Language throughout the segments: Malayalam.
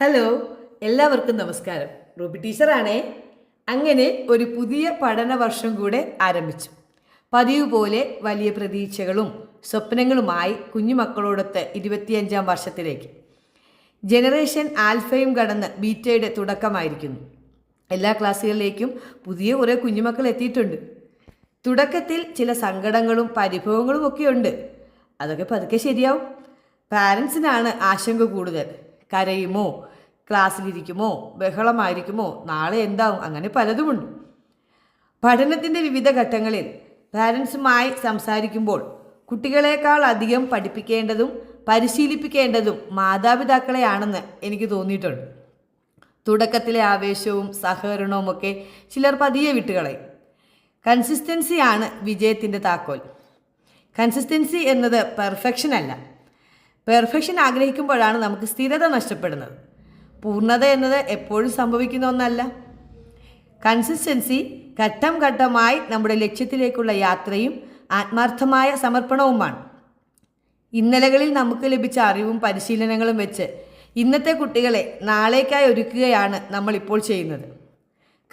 ഹലോ, എല്ലാവർക്കും നമസ്കാരം. റൂബി ടീച്ചറാണേ. അങ്ങനെ ഒരു പുതിയ പഠന വർഷം കൂടെ ആരംഭിച്ചു. പതിവ് പോലെ വലിയ പ്രതീക്ഷകളും സ്വപ്നങ്ങളുമായി കുഞ്ഞുമക്കളോടൊത്ത് 25ാം വർഷത്തിലേക്ക്. ജനറേഷൻ ആൽഫയും കടന്ന് ബീറ്റയുടെ തുടക്കമായിരിക്കുന്നു. എല്ലാ ക്ലാസ്സുകളിലേക്കും പുതിയ കുറേ കുഞ്ഞുമക്കൾ എത്തിയിട്ടുണ്ട്. തുടക്കത്തിൽ ചില സങ്കടങ്ങളും പരിഭവങ്ങളും ഒക്കെ ഉണ്ട്. അതൊക്കെ പതുക്കെ ശരിയാവും. പാരൻസിനാണ് ആശങ്ക കൂടുതൽ. കരയുമോ, ക്ലാസ്സിലിരിക്കുമോ, ബഹളമായിരിക്കുമോ, നാളെ എന്താവും, അങ്ങനെ പലതുമുണ്ട്. പഠനത്തിൻ്റെ വിവിധ ഘട്ടങ്ങളിൽ പാരൻസുമായി സംസാരിക്കുമ്പോൾ കുട്ടികളെക്കാൾ അധികം പഠിപ്പിക്കേണ്ടതും പരിശീലിപ്പിക്കേണ്ടതും മാതാപിതാക്കളെയാണെന്ന് എനിക്ക് തോന്നിയിട്ടുണ്ട്. തുടക്കത്തിലെ ആവേശവും സഹകരണവും ഒക്കെ ചിലർ പതിയെ വിട്ടുകളയും. കൺസിസ്റ്റൻസിയാണ് വിജയത്തിൻ്റെ താക്കോൽ. കൺസിസ്റ്റൻസി എന്നത് പെർഫെക്ഷൻ അല്ല. പെർഫെക്ഷൻ ആഗ്രഹിക്കുമ്പോഴാണ് നമുക്ക് സ്ഥിരത നഷ്ടപ്പെടുന്നത്. പൂർണ്ണത എന്നത് എപ്പോഴും സംഭവിക്കുന്ന ഒന്നല്ല. കൺസിസ്റ്റൻസി ഘട്ടം ഘട്ടമായി നമ്മുടെ ലക്ഷ്യത്തിലേക്കുള്ള യാത്രയും ആത്മാർത്ഥമായ സമർപ്പണവുമാണ്. ഇന്നലകളിൽ നമുക്ക് ലഭിച്ച അറിവും പരിശീലനങ്ങളും വെച്ച് ഇന്നത്തെ കുട്ടികളെ നാളേക്കായി ഒരുക്കുകയാണ് നമ്മളിപ്പോൾ ചെയ്യുന്നത്.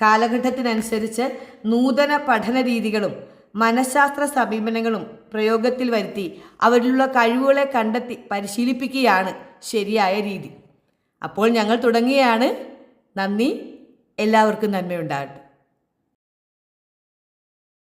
കാലഘട്ടത്തിനനുസരിച്ച് നൂതന പഠന രീതികളും മനഃശാസ്ത്ര സമീപനങ്ങളും പ്രയോഗത്തിൽ വരുത്തി അവരിലുള്ള കഴിവുകളെ കണ്ടെത്തി പരിശീലിപ്പിക്കുകയാണ് ശരിയായ രീതി. അപ്പോൾ ഞങ്ങൾ തുടങ്ങുകയാണ്. നന്ദി. എല്ലാവർക്കും നന്മയുണ്ടാകട്ടെ.